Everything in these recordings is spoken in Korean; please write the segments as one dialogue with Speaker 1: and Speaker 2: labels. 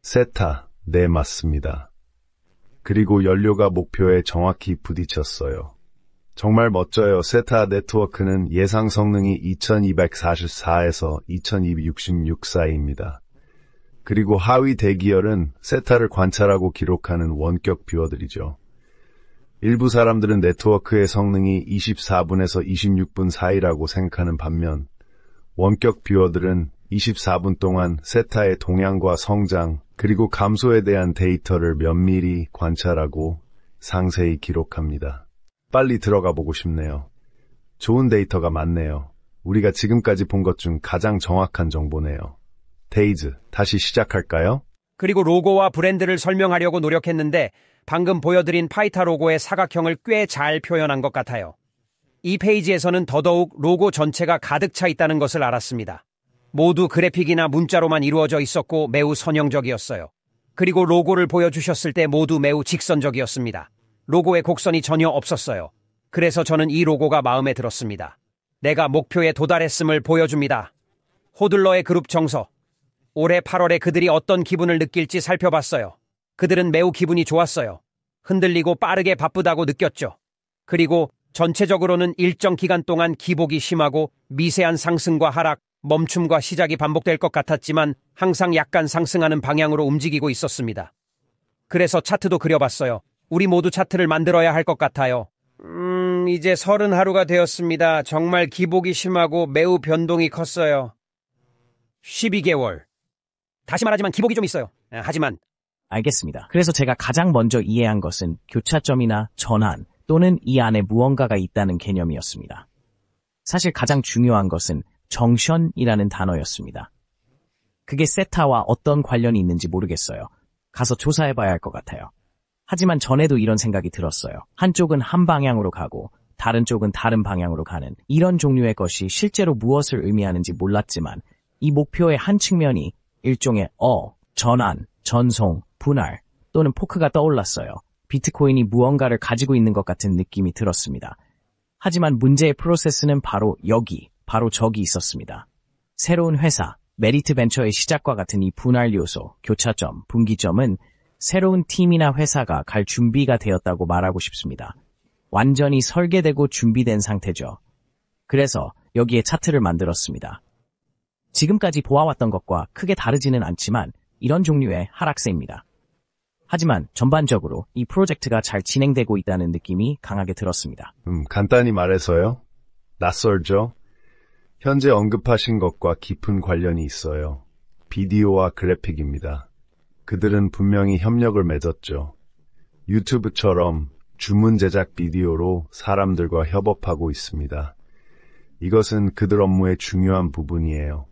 Speaker 1: 세타, 네, 맞습니다. 그리고 연료가 목표에 정확히 부딪혔어요. 정말 멋져요. 세타 네트워크는 예상 성능이 2244에서 2266 사이입니다. 그리고 하위 대기열은 세타를 관찰하고 기록하는 원격 뷰어들이죠. 일부 사람들은 네트워크의 성능이 24분에서 26분 사이라고 생각하는 반면 원격 뷰어들은 24분 동안 세타의 동향과 성장 그리고 감소에 대한 데이터를 면밀히 관찰하고 상세히 기록합니다. 빨리 들어가 보고 싶네요. 좋은 데이터가 많네요. 우리가 지금까지 본 것 중 가장 정확한 정보네요. 데이즈, 다시 시작할까요?
Speaker 2: 그리고 로고와 브랜드를 설명하려고 노력했는데 방금 보여드린 파이타 로고의 사각형을 꽤 잘 표현한 것 같아요. 이 페이지에서는 더더욱 로고 전체가 가득 차 있다는 것을 알았습니다. 모두 그래픽이나 문자로만 이루어져 있었고 매우 선형적이었어요. 그리고 로고를 보여주셨을 때 모두 매우 직선적이었습니다. 로고에 곡선이 전혀 없었어요. 그래서 저는 이 로고가 마음에 들었습니다. 내가 목표에 도달했음을 보여줍니다. 호들러의 그룹 정서. 올해 8월에 그들이 어떤 기분을 느낄지 살펴봤어요. 그들은 매우 기분이 좋았어요. 흔들리고 빠르게 바쁘다고 느꼈죠. 그리고 전체적으로는 일정 기간 동안 기복이 심하고 미세한 상승과 하락, 멈춤과 시작이 반복될 것 같았지만 항상 약간 상승하는 방향으로 움직이고 있었습니다. 그래서 차트도 그려봤어요. 우리 모두 차트를 만들어야 할 것 같아요. 이제 30하루가 되었습니다. 정말 기복이 심하고 매우 변동이 컸어요. 12개월. 다시 말하지만 기복이 좀 있어요. 하지만
Speaker 3: 알겠습니다. 그래서 제가 가장 먼저 이해한 것은 교차점이나 전환 또는 이 안에 무언가가 있다는 개념이었습니다. 사실 가장 중요한 것은 정션이라는 단어였습니다. 그게 세타와 어떤 관련이 있는지 모르겠어요. 가서 조사해봐야 할 것 같아요. 하지만 전에도 이런 생각이 들었어요. 한쪽은 한 방향으로 가고 다른 쪽은 다른 방향으로 가는 이런 종류의 것이 실제로 무엇을 의미하는지 몰랐지만 이 목표의 한 측면이 일종의 전환, 전송, 분할 또는 포크가 떠올랐어요. 비트코인이 무언가를 가지고 있는 것 같은 느낌이 들었습니다. 하지만 문제의 프로세스는 바로 여기, 바로 저기 있었습니다. 새로운 회사, 메리트 벤처의 시작과 같은 이 분할 요소, 교차점, 분기점은 새로운 팀이나 회사가 갈 준비가 되었다고 말하고 싶습니다. 완전히 설계되고 준비된 상태죠. 그래서 여기에 차트를 만들었습니다. 지금까지 보아왔던 것과 크게 다르지는 않지만 이런 종류의 하락세입니다. 하지만 전반적으로 이 프로젝트가 잘 진행되고 있다는 느낌이 강하게 들었습니다.
Speaker 1: 간단히 말해서요. 낯설죠? 현재 언급하신 것과 깊은 관련이 있어요. 비디오와 그래픽입니다. 그들은 분명히 협력을 맺었죠. 유튜브처럼 주문 제작 비디오로 사람들과 협업하고 있습니다. 이것은 그들 업무의 중요한 부분이에요.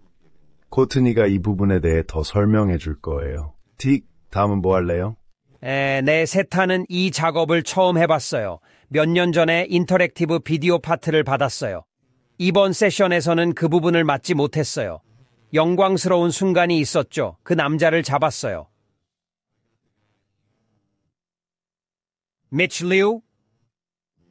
Speaker 1: 코트니가 이 부분에 대해 더 설명해 줄 거예요. 틱, 다음은 뭐 할래요?
Speaker 2: 네, 세타는 이 작업을 처음 해봤어요. 몇 년 전에 인터랙티브 비디오 파트를 받았어요. 이번 세션에서는 그 부분을 맡지 못했어요. 영광스러운 순간이 있었죠. 그 남자를 잡았어요. 미치 류?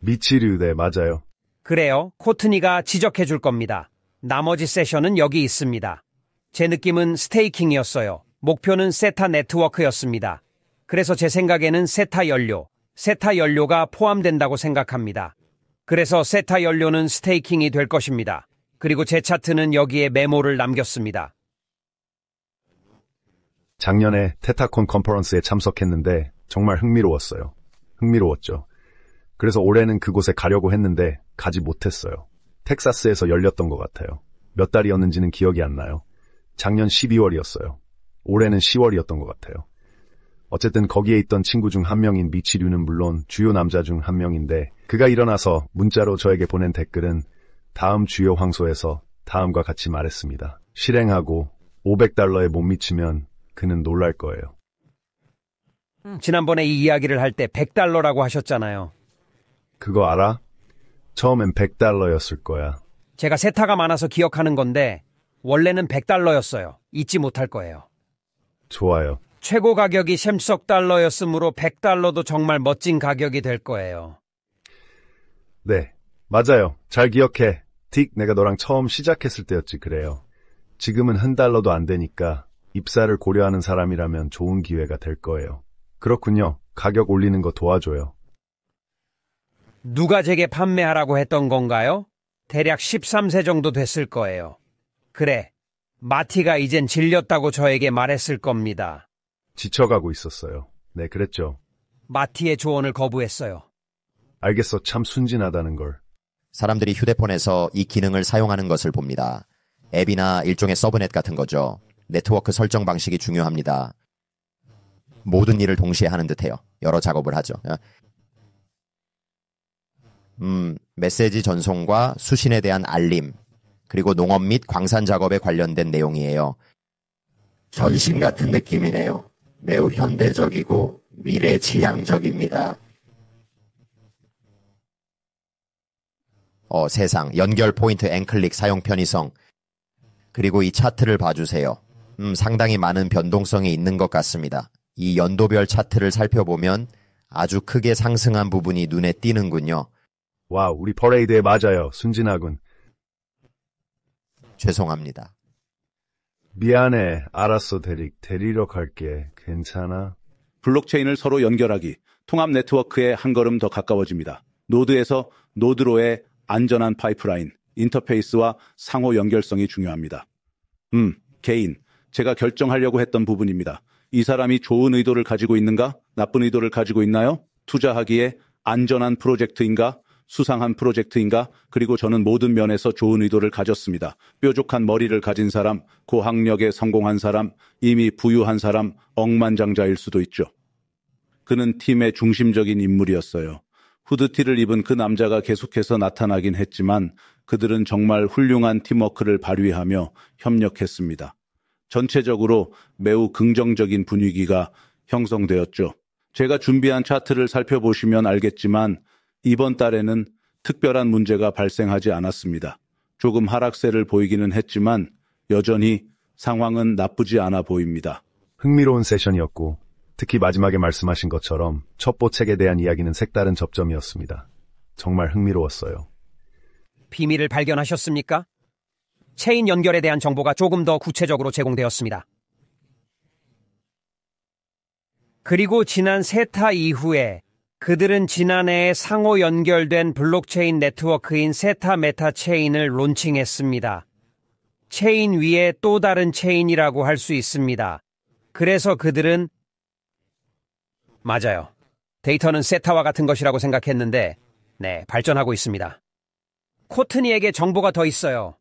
Speaker 1: 미치류, 네, 맞아요.
Speaker 2: 그래요. 코트니가 지적해 줄 겁니다. 나머지 세션은 여기 있습니다. 제 느낌은 스테이킹이었어요. 목표는 세타 네트워크였습니다. 그래서 제 생각에는 세타 연료가 포함된다고 생각합니다. 그래서 세타 연료는 스테이킹이 될 것입니다. 그리고 제 차트는 여기에 메모를 남겼습니다.
Speaker 1: 작년에 테타콘 컨퍼런스에 참석했는데 정말 흥미로웠죠. 그래서 올해는 그곳에 가려고 했는데 가지 못했어요. 텍사스에서 열렸던 것 같아요. 몇 달이었는지는 기억이 안 나요. 작년 12월이었어요. 올해는 10월이었던 것 같아요. 어쨌든 거기에 있던 친구 중 한 명인 미치류는 물론 주요 남자 중 한 명인데 그가 일어나서 문자로 저에게 보낸 댓글은 다음 주요 황소에서 다음과 같이 말했습니다. 실행하고 $500에 못 미치면 그는 놀랄 거예요.
Speaker 2: 지난번에 이 이야기를 할 때 $100라고 하셨잖아요.
Speaker 1: 그거 알아? 처음엔 $100였을 거야.
Speaker 2: 제가 세타가 많아서 기억하는 건데 원래는 $100였어요. 잊지 못할 거예요.
Speaker 1: 좋아요.
Speaker 2: 최고 가격이 $10였으므로 $100도 정말 멋진 가격이 될 거예요.
Speaker 1: 네, 맞아요. 잘 기억해. 딕, 내가 너랑 처음 시작했을 때였지, 그래요. 지금은 $1도 안 되니까 입사를 고려하는 사람이라면 좋은 기회가 될 거예요. 그렇군요. 가격 올리는 거 도와줘요.
Speaker 2: 누가 제게 판매하라고 했던 건가요? 대략 13세 정도 됐을 거예요. 그래, 마티가 이젠 질렸다고 저에게 말했을 겁니다.
Speaker 1: 지쳐가고 있었어요. 네, 그랬죠.
Speaker 2: 마티의 조언을 거부했어요.
Speaker 1: 알겠어. 참 순진하다는 걸.
Speaker 4: 사람들이 휴대폰에서 이 기능을 사용하는 것을 봅니다. 앱이나 일종의 서브넷 같은 거죠. 네트워크 설정 방식이 중요합니다. 모든 일을 동시에 하는 듯해요. 여러 작업을 하죠. 메시지 전송과 수신에 대한 알림, 그리고 농업 및 광산 작업에 관련된 내용이에요.
Speaker 5: 전신 같은 느낌이네요. 매우 현대적이고 미래지향적입니다.
Speaker 4: 세상, 연결 포인트 앵클릭 사용 편의성. 그리고 이 차트를 봐주세요. 상당히 많은 변동성이 있는 것 같습니다. 이 연도별 차트를 살펴보면 아주 크게 상승한 부분이 눈에 띄는군요.
Speaker 1: 와, 우리 퍼레이드에 맞아요. 순진하군.
Speaker 4: 죄송합니다.
Speaker 1: 미안해. 알았어, 대릭. 데리러 갈게. 괜찮아?
Speaker 6: 블록체인을 서로 연결하기, 통합 네트워크에 한 걸음 더 가까워집니다. 노드에서 노드로의 안전한 파이프라인, 인터페이스와 상호 연결성이 중요합니다. 개인, 제가 결정하려고 했던 부분입니다. 이 사람이 좋은 의도를 가지고 있는가? 나쁜 의도를 가지고 있나요? 투자하기에 안전한 프로젝트인가? 수상한 프로젝트인가? 그리고 저는 모든 면에서 좋은 의도를 가졌습니다. 뾰족한 머리를 가진 사람, 고학력에 성공한 사람, 이미 부유한 사람, 억만장자일 수도 있죠. 그는 팀의 중심적인 인물이었어요. 후드티를 입은 그 남자가 계속해서 나타나긴 했지만 그들은 정말 훌륭한 팀워크를 발휘하며 협력했습니다. 전체적으로 매우 긍정적인 분위기가 형성되었죠. 제가 준비한 차트를 살펴보시면 알겠지만 이번 달에는 특별한 문제가 발생하지 않았습니다. 조금 하락세를 보이기는 했지만 여전히 상황은 나쁘지 않아 보입니다.
Speaker 1: 흥미로운 세션이었고, 특히 마지막에 말씀하신 것처럼 첩보책에 대한 이야기는 색다른 접점이었습니다. 정말 흥미로웠어요.
Speaker 2: 비밀을 발견하셨습니까? 체인 연결에 대한 정보가 조금 더 구체적으로 제공되었습니다. 그리고 지난 세타 이후에 그들은 지난해에 상호 연결된 블록체인 네트워크인 세타 메타 체인을 론칭했습니다. 체인 위에 또 다른 체인이라고 할 수 있습니다. 그래서 그들은 맞아요. 데이터는 세타와 같은 것이라고 생각했는데 발전하고 있습니다. 코트니에게 정보가 더 있어요.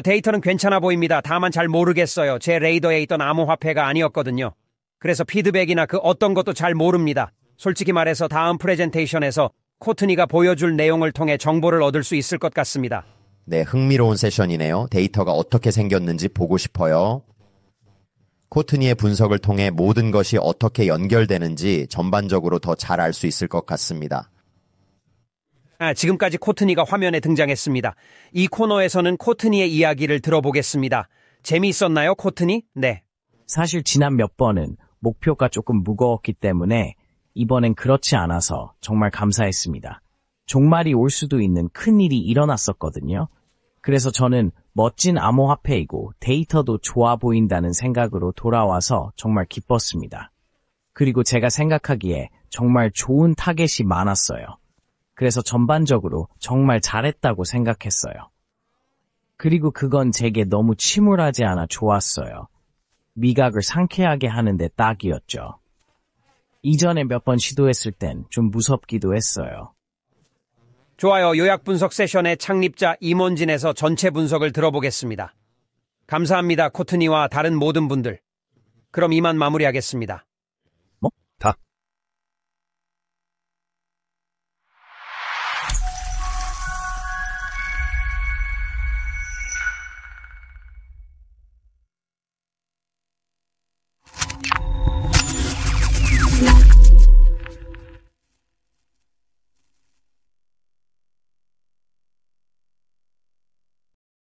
Speaker 2: 데이터는 괜찮아 보입니다. 다만 잘 모르겠어요. 제 레이더에 있던 암호화폐가 아니었거든요. 그래서 피드백이나 그 어떤 것도 잘 모릅니다. 솔직히 말해서 다음 프레젠테이션에서 코트니가 보여줄 내용을 통해 정보를 얻을 수 있을 것 같습니다.
Speaker 4: 네, 흥미로운 세션이네요. 데이터가 어떻게 생겼는지 보고 싶어요. 코트니의 분석을 통해 모든 것이 어떻게 연결되는지 전반적으로 더 잘 알 수 있을 것 같습니다.
Speaker 2: 지금까지 코트니가 화면에 등장했습니다. 이 코너에서는 코트니의 이야기를 들어보겠습니다. 재미있었나요, 코트니? 네.
Speaker 3: 사실 지난 몇 번은 목표가 조금 무거웠기 때문에 이번엔 그렇지 않아서 정말 감사했습니다. 종말이 올 수도 있는 큰일이 일어났었거든요. 그래서 저는 멋진 암호화폐이고 데이터도 좋아 보인다는 생각으로 돌아와서 정말 기뻤습니다. 그리고 제가 생각하기에 정말 좋은 타겟이 많았어요. 그래서 전반적으로 정말 잘했다고 생각했어요. 그리고 그건 제게 너무 침울하지 않아 좋았어요. 미각을 상쾌하게 하는데 딱이었죠. 이전에 몇 번 시도했을 땐 좀 무섭기도 했어요.
Speaker 2: 좋아요. 요약 분석 세션의 창립자 임원진에서 전체 분석을 들어보겠습니다. 감사합니다, 코트니와 다른 모든 분들. 그럼 이만 마무리하겠습니다.